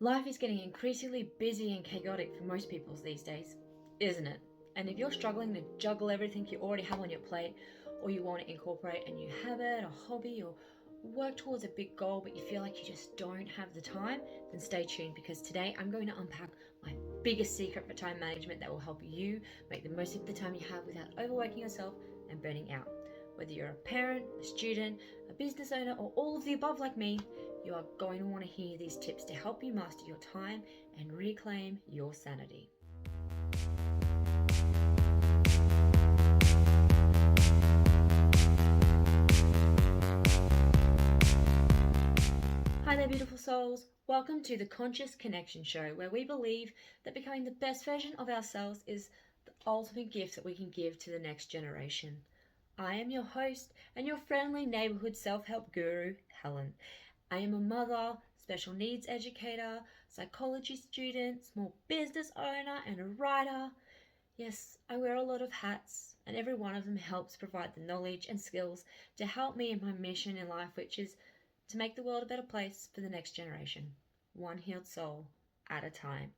Life is getting increasingly busy and chaotic for most people these days, isn't it? And if you're struggling to juggle everything you already have on your plate, or you want to incorporate a new habit, a hobby, or work towards a big goal, but you feel like you just don't have the time, then stay tuned because today I'm going to unpack my biggest secret for time management that will help you make the most of the time you have without overworking yourself and burning out. Whether you're a parent, a student, a business owner, or all of the above like me, you are going to want to hear these tips to help you master your time and reclaim your sanity. Hi there, beautiful souls. Welcome to the Conscious Connection Show, where we believe that becoming the best version of ourselves is the ultimate gift that we can give to the next generation. I am your host and your friendly neighborhood self-help guru, Helen. I am a mother, special needs educator, psychology student, small business owner, and a writer. Yes, I wear a lot of hats, and every one of them helps provide the knowledge and skills to help me in my mission in life, which is to make the world a better place for the next generation, one healed soul at a time.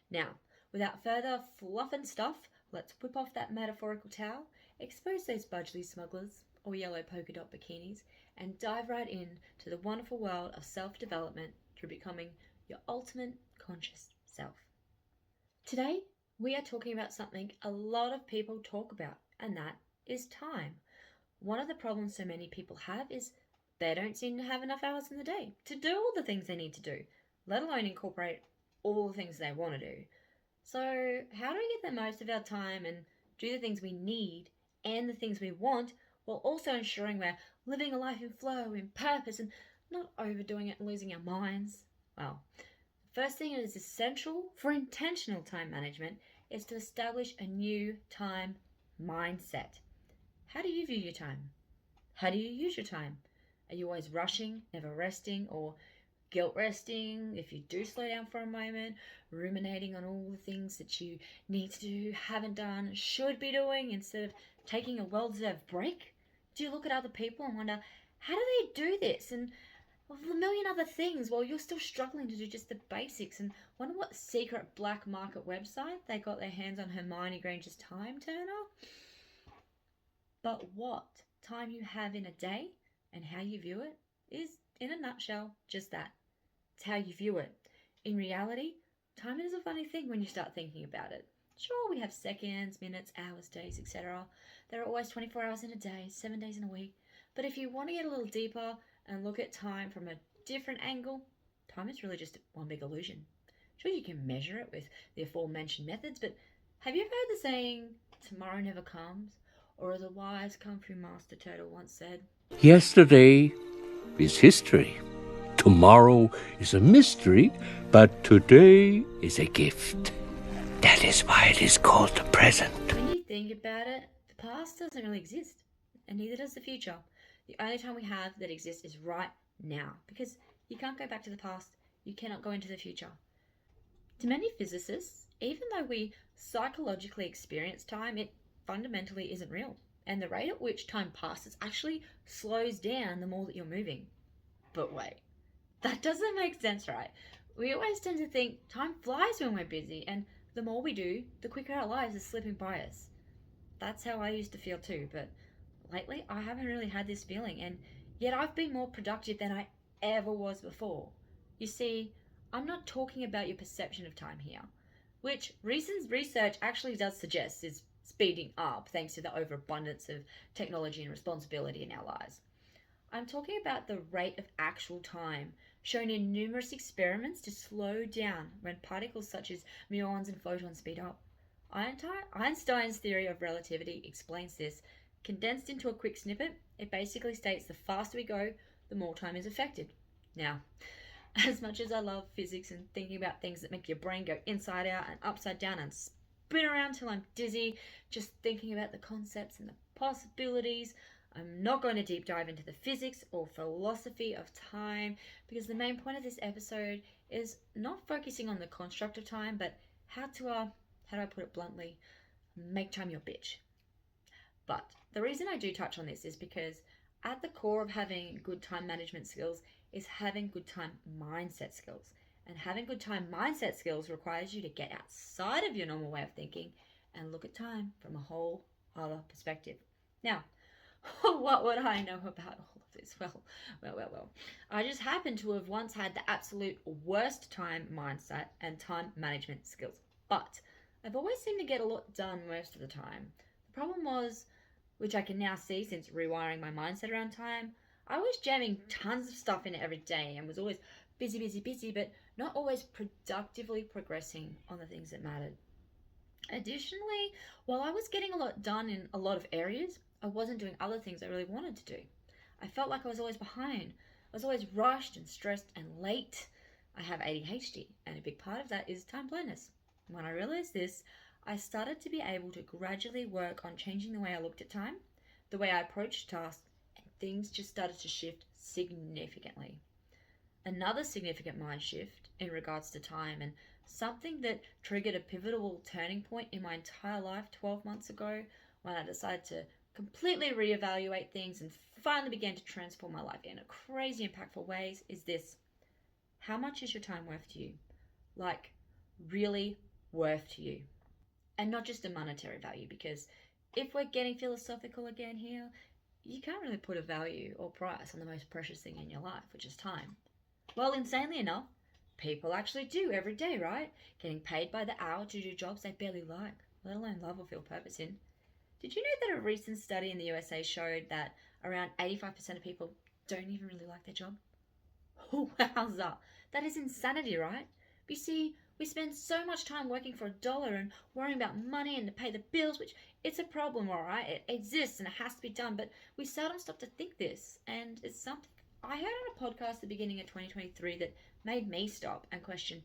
Now, without further fluff and stuff, let's whip off that metaphorical towel, expose those budgely smugglers or yellow polka dot bikinis, and dive right in to the wonderful world of self-development through becoming your ultimate conscious self. Today, we are talking about something a lot of people talk about, and that is time. One of the problems so many people have is they don't seem to have enough hours in the day to do all the things they need to do, let alone incorporate all the things they want to do. So, how do we get the most of our time and do the things we need and the things we want while also ensuring we're living a life in flow, in purpose, and not overdoing it and losing our minds? Well, the first thing that is essential for intentional time management is to establish a new time mindset. How do you view your time? How do you use your time? Are you always rushing, never resting, or guilt resting if you do slow down for a moment, ruminating on all the things that you need to do, haven't done, should be doing instead of taking a well deserved break? Do you look at other people and wonder, how do they do this? And a million other things while you're still struggling to do just the basics and wonder what secret black market website they got their hands on Hermione Granger's time turner? But what time you have in a day and how you view it is, in a nutshell, just that. It's how you view it. In reality, time is a funny thing when you start thinking about it. Sure, we have seconds, minutes, hours, days, etc. There are always 24 hours in a day, 7 days in a week. But if you want to get a little deeper and look at time from a different angle, time is really just one big illusion. Sure, you can measure it with the aforementioned methods, but have you ever heard the saying, tomorrow never comes? Or as a wise kung fu master turtle once said, yesterday is history. Tomorrow is a mystery, but today is a gift. That is why it is called the present. when you think about it, the past doesn't really exist, and neither does the future. The only time we have that exists is right now, because you can't go back to the past, you cannot go into the future. To many physicists, even though we psychologically experience time, it fundamentally isn't real. And the rate at which time passes actually slows down the more that you're moving. But wait, that doesn't make sense, right? We always tend to think time flies when we're busy, and the more we do, the quicker our lives are slipping by us. That's how I used to feel too, but lately I haven't really had this feeling, and yet I've been more productive than I ever was before. You see, I'm not talking about your perception of time here, which recent research actually does suggest is speeding up thanks to the overabundance of technology and responsibility in our lives. I'm talking about the rate of actual time shown in numerous experiments to slow down when particles such as muons and photons speed up. Einstein's theory of relativity explains this. Condensed into a quick snippet, it basically states the faster we go, the more time is affected. Now, as much as I love physics and thinking about things that make your brain go inside out and upside down and spin around till I'm dizzy, just thinking about the concepts and the possibilities, I'm not going to deep dive into the physics or philosophy of time because the main point of this episode is not focusing on the construct of time, but how do I put it bluntly, make time your bitch. But the reason I do touch on this is because at the core of having good time management skills is having good time mindset skills. And having good time mindset skills requires you to get outside of your normal way of thinking and look at time from a whole other perspective. Now, what would I know about all of this? Well. I just happen to have once had the absolute worst time mindset and time management skills. But I've always seemed to get a lot done most of the time. The problem was, which I can now see since rewiring my mindset around time, I was jamming tons of stuff in it every day and was always busy, but not always productively progressing on the things that mattered. Additionally, while I was getting a lot done in a lot of areas, I wasn't doing other things I really wanted to do. I felt like I was always behind. I was always rushed and stressed and late. I have ADHD, and a big part of that is time blindness. When I realized this, I started to be able to gradually work on changing the way I looked at time, the way I approached tasks, and things just started to shift significantly. Another significant mind shift in regards to time, and something that triggered a pivotal turning point in my entire life 12 months ago when I decided to completely reevaluate things and finally began to transform my life in a crazy impactful ways, is this: how much is your time worth to you? Like, really worth to you. And not just a monetary value, because if we're getting philosophical again here, you can't really put a value or price on the most precious thing in your life, which is time. Well, insanely enough, people actually do every day, right? Getting paid by the hour to do jobs they barely like, let alone love or feel purpose in. Did you know that a recent study in the USA showed that around 85% of people don't even really like their job? Wowza, that is insanity, right? You see, we spend so much time working for $1 and worrying about money and to pay the bills, which it's a problem, all right? It exists and it has to be done, but we seldom stop to think this, and it's something I heard on a podcast at the beginning of 2023 that made me stop and question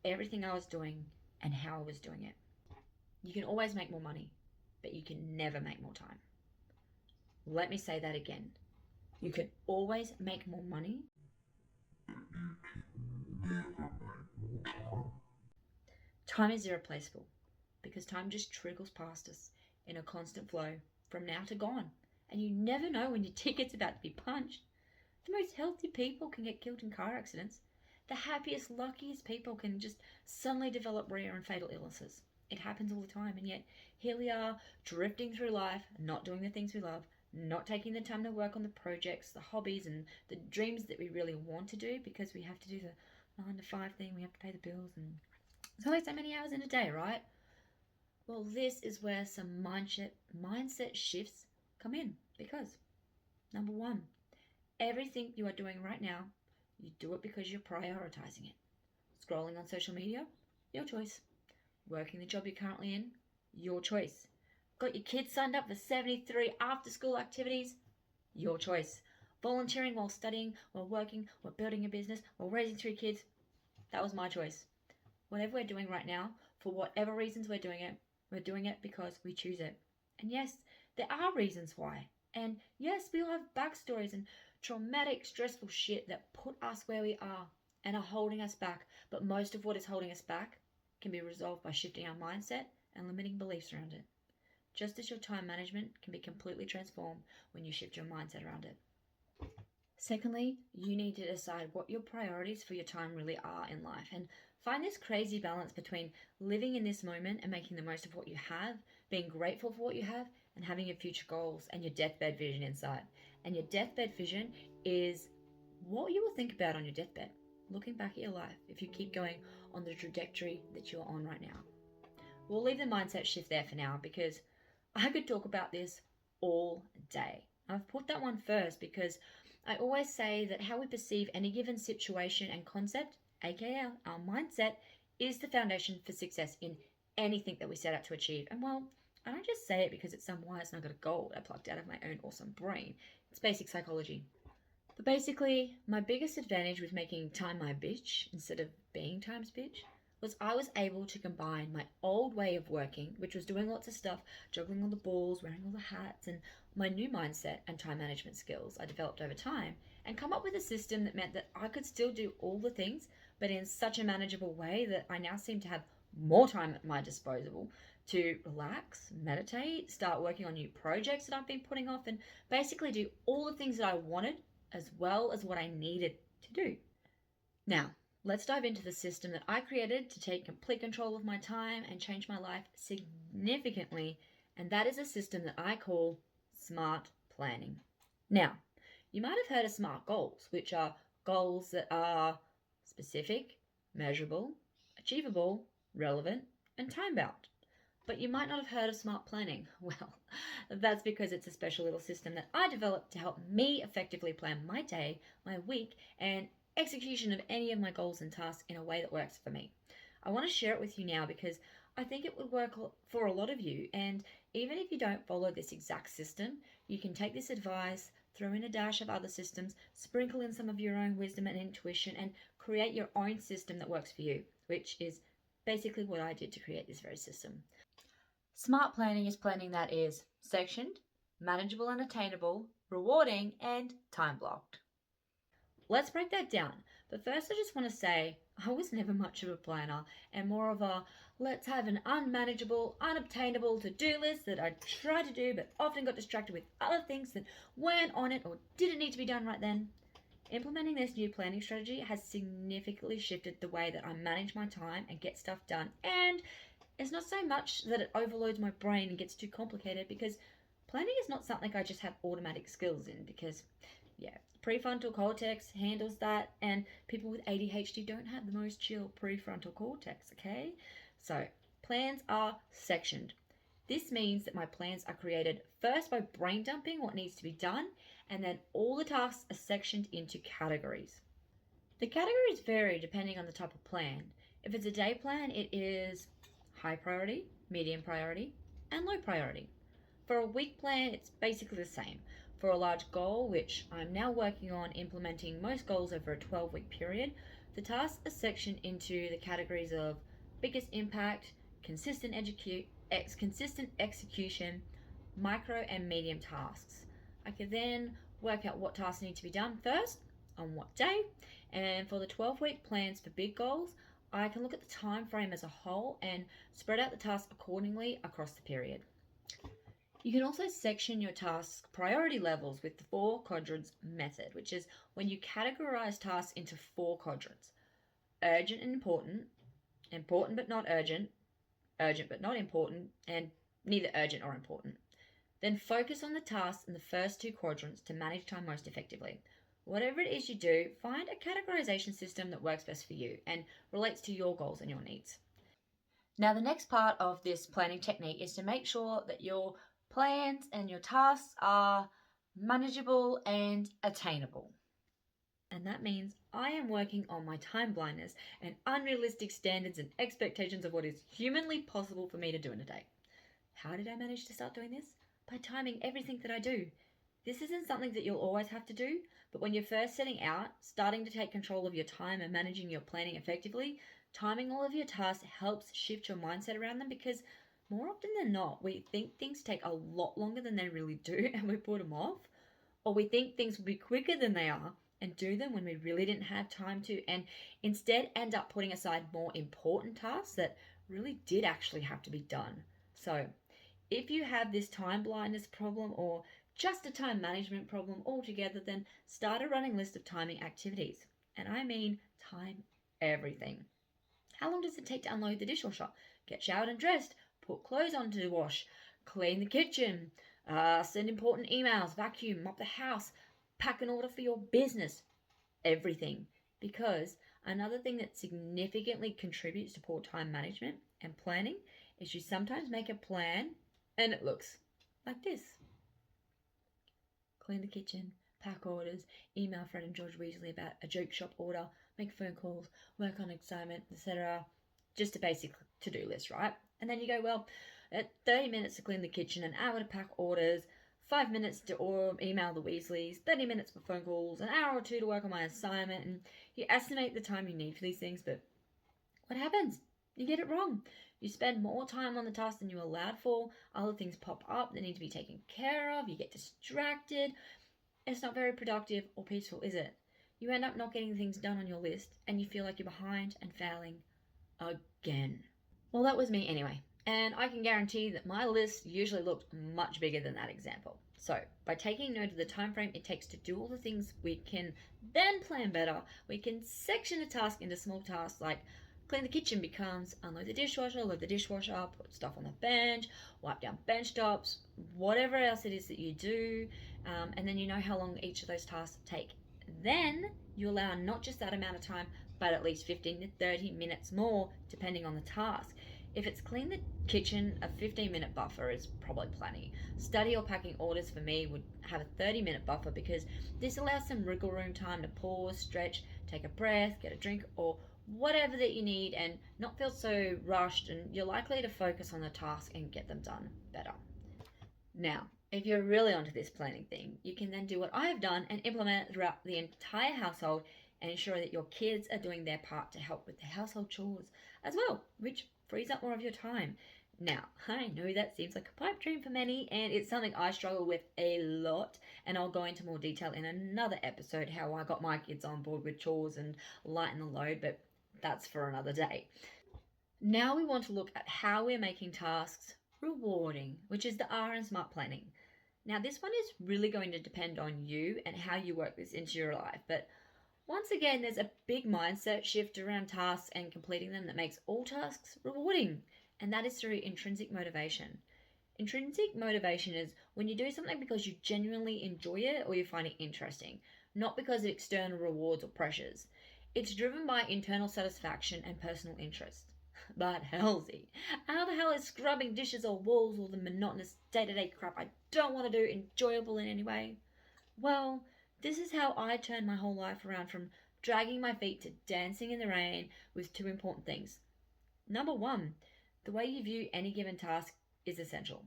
everything I was doing and how I was doing it. You can always make more money, but you can never make more time. Let me say that again. You can always make more money. Time is irreplaceable because time just trickles past us in a constant flow from now to gone, and you never know when your ticket's about to be punched. The most healthy people can get killed in car accidents. The happiest, luckiest people can just suddenly develop rare and fatal illnesses. It happens all the time, and yet here we are, drifting through life, not doing the things we love, not taking the time to work on the projects, the hobbies, and the dreams that we really want to do because we have to do the 9 to 5 thing, we have to pay the bills, and there's only so many hours in a day, right? Well, this is where some mindset shifts come in because, number one, everything you are doing right now, you do it because you're prioritizing it. Scrolling on social media, your choice. Working the job you're currently in, your choice. Got your kids signed up for 73 after-school activities, your choice. Volunteering while studying, while working, while building a business, while raising 3 kids, that was my choice. Whatever we're doing right now, for whatever reasons we're doing it because we choose it. And yes, there are reasons why. And yes, we all have backstories and traumatic, stressful shit that put us where we are and are holding us back. But most of what is holding us back can be resolved by shifting our mindset and limiting beliefs around it. Just as your time management can be completely transformed when you shift your mindset around it. Secondly, you need to decide what your priorities for your time really are in life and find this crazy balance between living in this moment and making the most of what you have, being grateful for what you have, and having your future goals and your deathbed vision inside. And your deathbed vision is what you will think about on your deathbed, looking back at your life if you keep going on the trajectory that you're on right now. We'll leave the mindset shift there for now because I could talk about this all day. I've put that one first because I always say that how we perceive any given situation and concept, aka our mindset, is the foundation for success in anything that we set out to achieve. And well, I don't just say it because it's some wise nugget of gold I plucked out of my own awesome brain. It's basic psychology. But basically, my biggest advantage with making time my bitch instead of being time's bitch was I was able to combine my old way of working, which was doing lots of stuff, juggling all the balls, wearing all the hats, and my new mindset and time management skills I developed over time, and come up with a system that meant that I could still do all the things, but in such a manageable way that I now seem to have more time at my disposal to relax, meditate, start working on new projects that I've been putting off, and basically do all the things that I wanted as well as what I needed to do. Now, let's dive into the system that I created to take complete control of my time and change my life significantly, and that is a system that I call SMART planning. Now, you might have heard of SMART goals, which are goals that are specific, measurable, achievable, relevant, and time bound. But you might not have heard of SMART planning. Well, that's because it's a special little system that I developed to help me effectively plan my day, my week, and execution of any of my goals and tasks in a way that works for me. I want to share it with you now because I think it would work for a lot of you. And even if you don't follow this exact system, you can take this advice, throw in a dash of other systems, sprinkle in some of your own wisdom and intuition, and create your own system that works for you, which is basically what I did to create this very system. SMART planning is planning that is sectioned, manageable and attainable, rewarding, and time blocked. Let's break that down. But first, I just want to say I was never much of a planner and more of a let's have an unmanageable, unobtainable to do list that I tried to do but often got distracted with other things that weren't on it or didn't need to be done right then. Implementing this new planning strategy has significantly shifted the way that I manage my time and get stuff done, and it's not so much that it overloads my brain and gets too complicated, because planning is not something I just have automatic skills in, because prefrontal cortex handles that, and people with ADHD don't have the most chill prefrontal cortex, okay? So plans are sectioned. This means that my plans are created first by brain dumping what needs to be done, and then all the tasks are sectioned into categories. The categories vary depending on the type of plan. If it's a day plan, it is high priority, medium priority, and low priority. For a week plan, it's basically the same. For a large goal, which I'm now working on implementing most goals over a 12-week period, the tasks are sectioned into the categories of biggest impact, consistent execution, micro and medium tasks. I can then work out what tasks need to be done first, on what day, and for the 12-week plans for big goals, I can look at the time frame as a whole and spread out the tasks accordingly across the period. You can also section your tasks priority levels with the 4 quadrants method, which is when you categorize tasks into 4 quadrants: urgent and important, important but not urgent, urgent but not important, and neither urgent or important. Then focus on the tasks in the first 2 quadrants to manage time most effectively. Whatever it is you do, find a categorization system that works best for you and relates to your goals and your needs. Now, the next part of this planning technique is to make sure that your plans and your tasks are manageable and attainable. And that means I am working on my time blindness and unrealistic standards and expectations of what is humanly possible for me to do in a day. How did I manage to start doing this? By timing everything that I do. This isn't something that you'll always have to do, but when you're first setting out, starting to take control of your time and managing your planning effectively, timing all of your tasks helps shift your mindset around them, because more often than not, we think things take a lot longer than they really do and we put them off. Or we think things will be quicker than they are and do them when we really didn't have time to, and instead end up putting aside more important tasks that really did actually have to be done. So if you have this time blindness problem or just a time management problem altogether, then start a running list of timing activities. And I mean time everything. How long does it take to unload the dishwasher? Get showered and dressed, put clothes on to wash, clean the kitchen, send important emails, vacuum, mop the house, pack an order for your business, everything. Because another thing that significantly contributes to poor time management and planning is you sometimes make a plan and it looks like this. Clean the kitchen, pack orders, email Fred and George Weasley about a joke shop order, make phone calls, work on assignment, etc. Just a basic to-do list, right? And then you go, well, at 30 minutes to clean the kitchen, an hour to pack orders, 5 minutes to email the Weasleys, 30 minutes for phone calls, an hour or 2 to work on my assignment, and you estimate the time you need for these things, but what happens? You get it wrong. You spend more time on the task than you allowed for, other things pop up that need to be taken care of, you get distracted. It's not very productive or peaceful, is it? You end up not getting things done on your list, and you feel like you're behind and failing again. Well, that was me anyway, and I can guarantee that my list usually looked much bigger than that example. So, by taking note of the time frame it takes to do all the things, we can then plan better. We can section a task into small tasks like clean the kitchen becomes unload the dishwasher, load the dishwasher, put stuff on the bench, wipe down bench tops, whatever else it is that you do, and then you know how long each of those tasks take. Then you allow not just that amount of time, but at least 15 to 30 minutes more, depending on the task. If it's clean the kitchen, a 15-minute buffer is probably plenty. Study or packing orders for me would have a 30-minute buffer because this allows some wriggle room time to pause, stretch, take a breath, get a drink, or whatever that you need and not feel so rushed, and you're likely to focus on the task and get them done better. Now, if you're really onto this planning thing, you can then do what I have done and implement it throughout the entire household and ensure that your kids are doing their part to help with the household chores as well, which frees up more of your time. Now, I know that seems like a pipe dream for many, and it's something I struggle with a lot, and I'll go into more detail in another episode how I got my kids on board with chores and lighten the load, but that's for another day. Now we want to look at how we're making tasks rewarding, which is the R in SMART planning. Now, this one is really going to depend on you and how you work this into your life, but once again, there's a big mindset shift around tasks and completing them that makes all tasks rewarding, and that is through intrinsic motivation. Intrinsic motivation is when you do something because you genuinely enjoy it or you find it interesting, not because of external rewards or pressures. It's driven by internal satisfaction and personal interest. But Halsey, how the hell is scrubbing dishes or walls or the monotonous day-to-day crap I don't want to do enjoyable in any way? Well, this is how I turned my whole life around from dragging my feet to dancing in the rain with two important things. Number one, the way you view any given task is essential.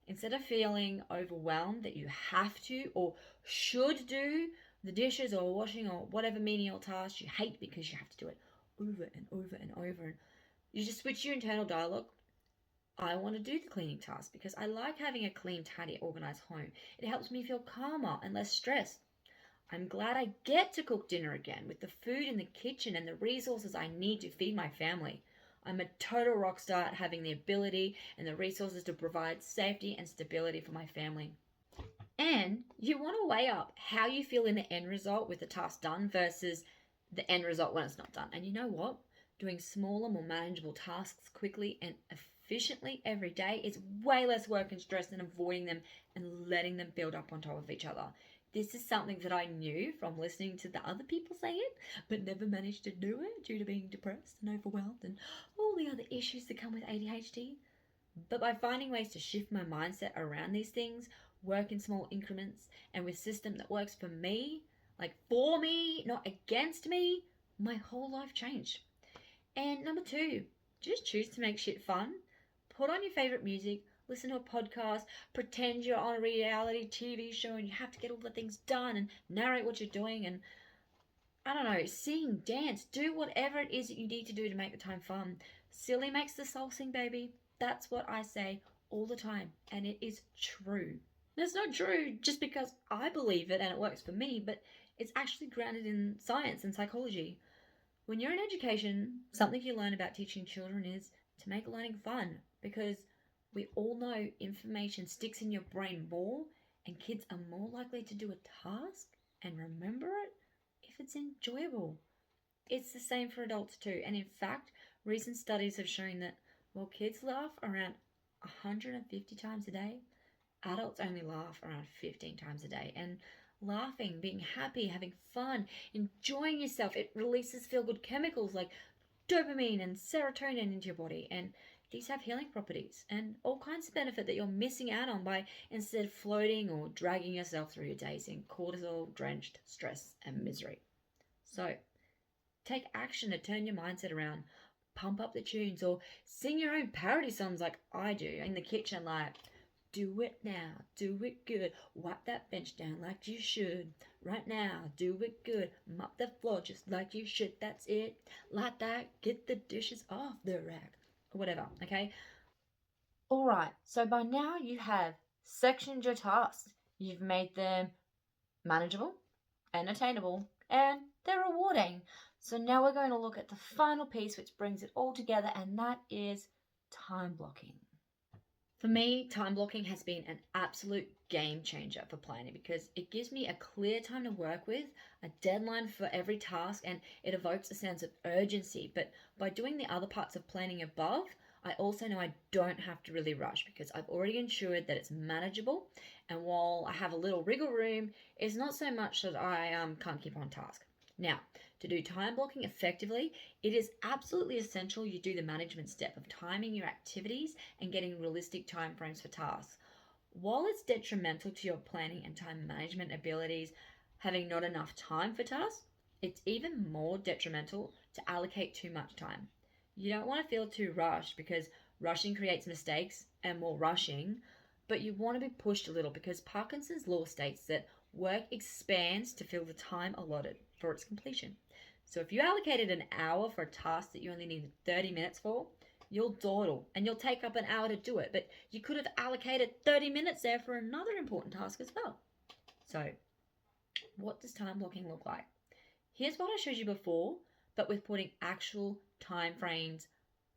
Instead of feeling overwhelmed that you have to or should do the dishes or washing or whatever menial task you hate because you have to do it over and over and over, and you just switch your internal dialogue. I want to do the cleaning task because I like having a clean, tidy, organized home. It helps me feel calmer and less stressed. I'm glad I get to cook dinner again with the food in the kitchen and the resources I need to feed my family. I'm a total rock star at having the ability and the resources to provide safety and stability for my family. And you want to weigh up how you feel in the end result with the task done versus the end result when it's not done. And you know what? Doing smaller, more manageable tasks quickly and efficiently every day is way less work and stress than avoiding them and letting them build up on top of each other. This is something that I knew from listening to the other people say it, but never managed to do it due to being depressed and overwhelmed and all the other issues that come with ADHD. But by finding ways to shift my mindset around these things, work in small increments, and with a system that works for me, like for me, not against me, my whole life changed. And number two, just choose to make shit fun. Put on your favorite music, listen to a podcast, pretend you're on a reality TV show and you have to get all the things done and narrate what you're doing, and I don't know, sing, dance, do whatever it is that you need to do to make the time fun. Silly makes the soul sing, baby. That's what I say all the time, and it is true. It's not true just because I believe it and it works for me, but it's actually grounded in science and psychology. When you're in education, something you learn about teaching children is to make learning fun, because we all know information sticks in your brain more, and kids are more likely to do a task and remember it if it's enjoyable. It's the same for adults too, and in fact, recent studies have shown that while kids laugh around 150 times a day, adults only laugh around 15 times a day. And laughing, being happy, having fun, enjoying yourself, it releases feel-good chemicals like dopamine and serotonin into your body, and these have healing properties and all kinds of benefit that you're missing out on by instead floating or dragging yourself through your days in cortisol-drenched stress and misery. So, take action to turn your mindset around. Pump up the tunes or sing your own parody songs like I do in the kitchen, like do it now, do it good, wipe that bench down like you should. Right now, do it good, mop the floor just like you should. That's it, like that, get the dishes off the rack, or whatever, okay? Alright, so by now you have sectioned your tasks. You've made them manageable and attainable, and they're rewarding. So now we're going to look at the final piece which brings it all together, and that is time blocking. For me, time blocking has been an absolute game changer for planning because it gives me a clear time to work with, a deadline for every task, and it evokes a sense of urgency. But by doing the other parts of planning above, I also know I don't have to really rush because I've already ensured that it's manageable. And while I have a little wriggle room, it's not so much that I can't keep on task. Now, to do time blocking effectively, it is absolutely essential you do the management step of timing your activities and getting realistic timeframes for tasks. While it's detrimental to your planning and time management abilities, having not enough time for tasks, it's even more detrimental to allocate too much time. You don't want to feel too rushed because rushing creates mistakes and more rushing, but you want to be pushed a little because Parkinson's law states that work expands to fill the time allotted for its completion. So if you allocated an hour for a task that you only needed 30 minutes for, you'll dawdle and you'll take up an hour to do it, but you could have allocated 30 minutes there for another important task as well. So, what does time blocking look like? Here's what I showed you before, but with putting actual time frames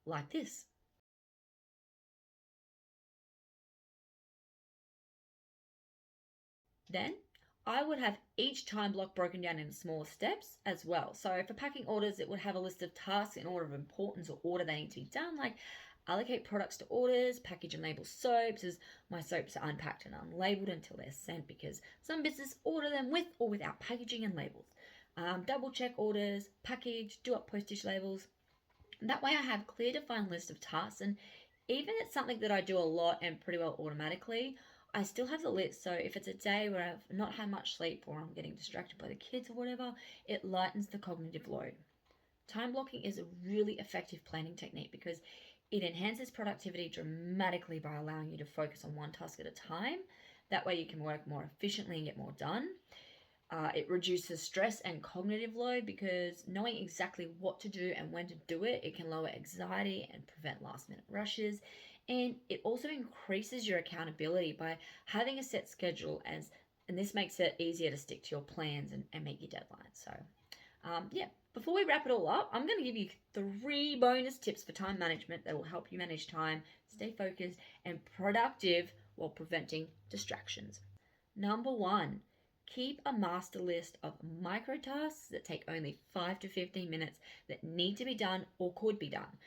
like this. Then I would have each time block broken down into smaller steps as well. So for packing orders, it would have a list of tasks in order of importance or order they need to be done, like allocate products to orders, package and label soaps, as my soaps are unpacked and unlabeled until they're sent because some businesses order them with or without packaging and labels. Double check orders, package, do up postage labels. That way I have a clear defined list of tasks, and even if it's something that I do a lot and pretty well automatically, I still have the list. So if it's a day where I've not had much sleep or I'm getting distracted by the kids or whatever, it lightens the cognitive load. Time blocking is a really effective planning technique because it enhances productivity dramatically by allowing you to focus on one task at a time. That way you can work more efficiently and get more done. It reduces stress and cognitive load because knowing exactly what to do and when to do it, it can lower anxiety and prevent last minute rushes. And it also increases your accountability by having a set schedule, and this makes it easier to stick to your plans and meet your deadlines. So, before we wrap it all up, I'm going to give you 3 bonus tips for time management that will help you manage time, stay focused, and productive while preventing distractions. Number 1, keep a master list of micro tasks that take only 5 to 15 minutes that need to be done or could be done.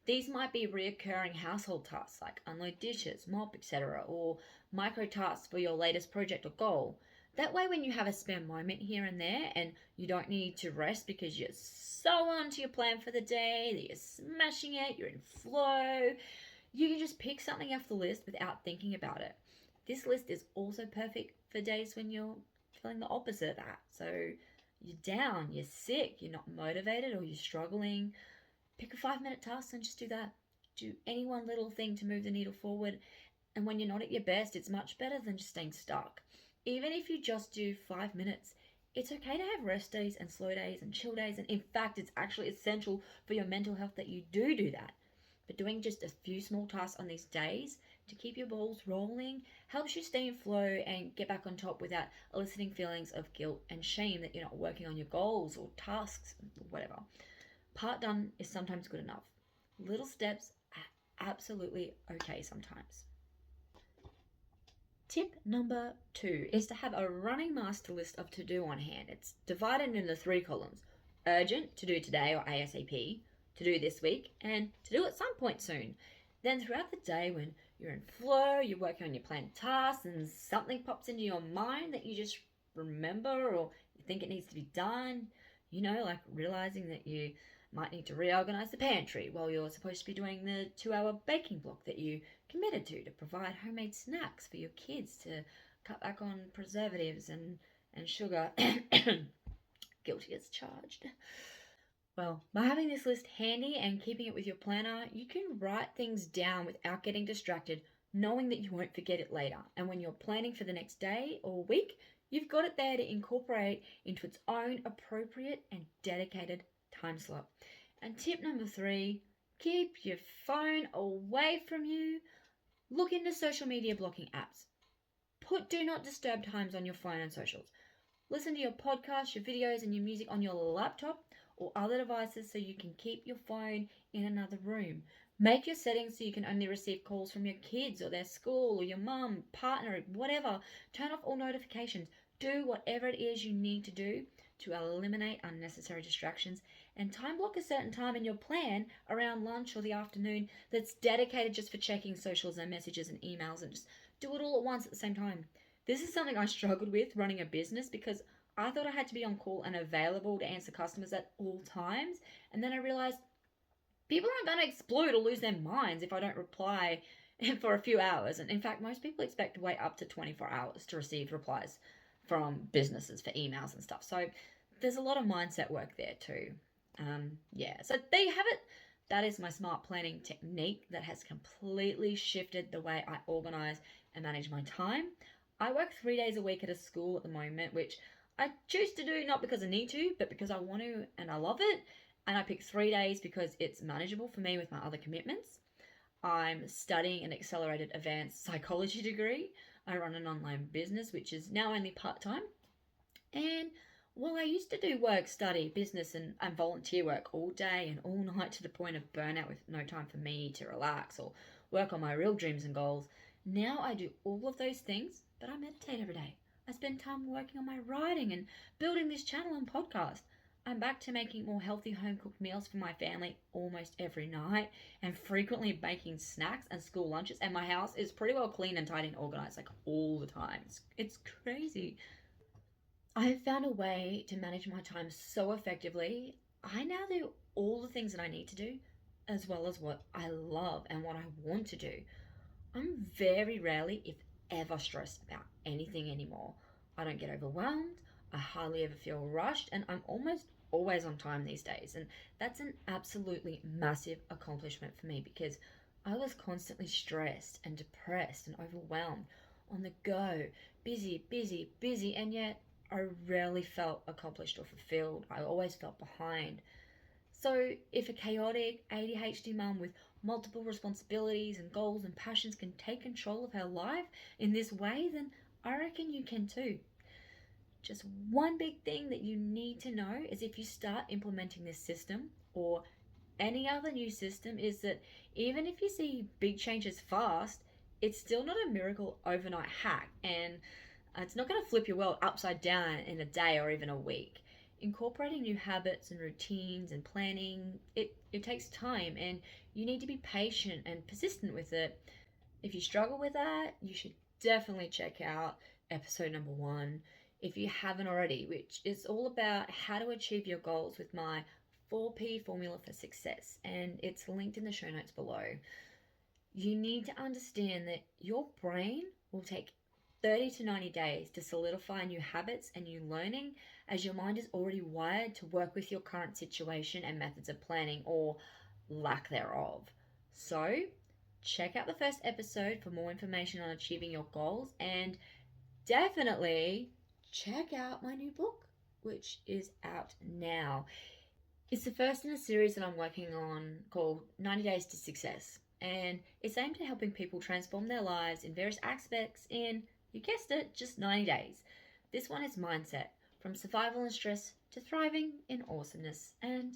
These might be recurring household tasks like unload dishes, mop, etc., or micro tasks for your latest project or goal. That way, when you have a spare moment here and there and you don't need to rest because you're so onto your plan for the day that you're smashing it, you're in flow, you can just pick something off the list without thinking about it. This list is also perfect for days when you're feeling the opposite of that. So you're down, you're sick, you're not motivated, or you're struggling. Pick a 5-minute task and just do that. Do any one little thing to move the needle forward. And when you're not at your best, it's much better than just staying stuck. Even if you just do 5 minutes, it's okay to have rest days and slow days and chill days. And in fact, it's actually essential for your mental health that you do that. But doing just a few small tasks on these days to keep your balls rolling helps you stay in flow and get back on top without eliciting feelings of guilt and shame that you're not working on your goals or tasks or whatever. Part done is sometimes good enough. Little steps are absolutely okay sometimes. Tip number 2 is to have a running master list of to-do on hand. It's divided into 3 columns. Urgent, to do today or ASAP, to do this week, and to do at some point soon. Then throughout the day when you're in flow, you're working on your planned tasks and something pops into your mind that you just remember or you think it needs to be done, like realizing that you might need to reorganize the pantry while you're supposed to be doing the 2-hour baking block that you committed to provide homemade snacks for your kids, to cut back on preservatives and sugar. Guilty as charged. Well, by having this list handy and keeping it with your planner, you can write things down without getting distracted, knowing that you won't forget it later. And when you're planning for the next day or week, you've got it there to incorporate into its own appropriate and dedicated time slot. And tip number 3, keep your phone away from you. Look into social media blocking apps. Put do not disturb times on your phone and socials. Listen to your podcasts, your videos, and your music on your laptop or other devices so you can keep your phone in another room. Make your settings so you can only receive calls from your kids or their school or your mum, partner, whatever. Turn off all notifications. Do whatever it is you need to do to eliminate unnecessary distractions, and time block a certain time in your plan around lunch or the afternoon that's dedicated just for checking socials and messages and emails, and just do it all at once at the same time. This is something I struggled with running a business because I thought I had to be on call and available to answer customers at all times, and then I realized people aren't going to explode or lose their minds if I don't reply for a few hours. And in fact, most people expect to wait up to 24 hours to receive replies from businesses for emails and stuff. So there's a lot of mindset work there too. So there you have it. That is my smart planning technique that has completely shifted the way I organize and manage my time. I work 3 days a week at a school at the moment, which I choose to do not because I need to, but because I want to and I love it. And I pick 3 days because it's manageable for me with my other commitments. I'm studying an accelerated advanced psychology degree. I run an online business, which is now only part-time. And while I used to do work, study, business, and volunteer work all day and all night to the point of burnout with no time for me to relax or work on my real dreams and goals, now I do all of those things, but I meditate every day. I spend time working on my writing and building this channel and podcast. I'm back to making more healthy home-cooked meals for my family almost every night and frequently baking snacks and school lunches, and my house is pretty well clean and tidy and organized like all the time. It's crazy. I have found a way to manage my time so effectively. I now do all the things that I need to do as well as what I love and what I want to do. I'm very rarely, if ever, stressed about anything anymore. I don't get overwhelmed. I hardly ever feel rushed, and I'm almost always on time these days. And that's an absolutely massive accomplishment for me because I was constantly stressed and depressed and overwhelmed, on the go, busy, busy, busy, and yet I rarely felt accomplished or fulfilled. I always felt behind. So, if a chaotic ADHD mum with multiple responsibilities and goals and passions can take control of her life in this way, then I reckon you can too. Just one big thing that you need to know is if you start implementing this system or any other new system, is that even if you see big changes fast, it's still not a miracle overnight hack, and it's not going to flip your world upside down in a day or even a week. Incorporating new habits and routines and planning, it takes time, and you need to be patient and persistent with it. If you struggle with that, you should definitely check out episode number 1 if you haven't already, which is all about how to achieve your goals with my 4P formula for success, and it's linked in the show notes below. You need to understand that your brain will take 30 to 90 days to solidify new habits and new learning, as your mind is already wired to work with your current situation and methods of planning or lack thereof. So, check out the first episode for more information on achieving your goals, and definitely check out my new book, which is out now. It's the first in a series that I'm working on called 90 Days to Success, and it's aimed at helping people transform their lives in various aspects in, you guessed it, just 90 days. This one is mindset, from survival and stress to thriving in awesomeness. And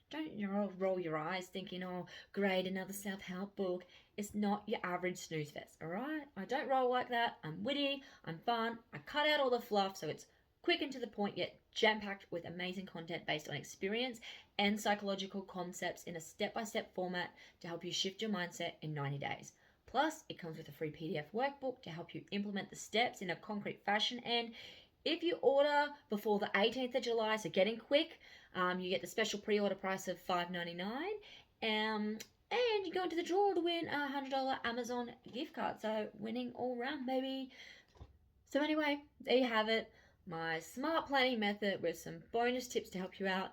don't roll your eyes thinking, oh, great, another self-help book. It's not your average snooze fest, all right? I don't roll like that. I'm witty, I'm fun, I cut out all the fluff so it's quick and to the point, yet jam-packed with amazing content based on experience and psychological concepts in a step-by-step format to help you shift your mindset in 90 days. Plus, it comes with a free PDF workbook to help you implement the steps in a concrete fashion. And if you order before the 18th of July, so getting quick, you get the special pre-order price of $5.99. And you go into the draw to win a $100 Amazon gift card. So winning all round, baby. So anyway, there you have it. My smart planning method with some bonus tips to help you out.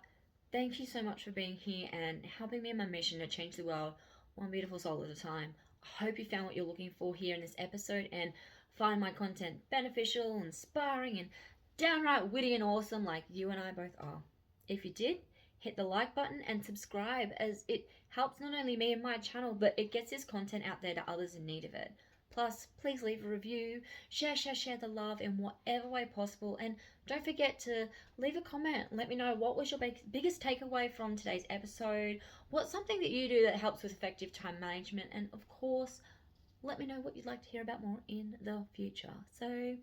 Thank you so much for being here and helping me in my mission to change the world one beautiful soul at a time. I hope you found what you're looking for here in this episode and find my content beneficial, inspiring, and downright witty and awesome like you and I both are. If you did, hit the like button and subscribe, as it helps not only me and my channel, but it gets this content out there to others in need of it. Plus, please leave a review, share the love in whatever way possible, and don't forget to leave a comment. Let me know what was your biggest takeaway from today's episode, what's something that you do that helps with effective time management, and of course, let me know what you'd like to hear about more in the future. So,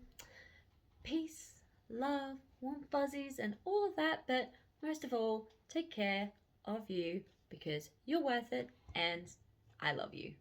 peace, love, warm fuzzies, and all of that, but most of all, take care of you because you're worth it and I love you.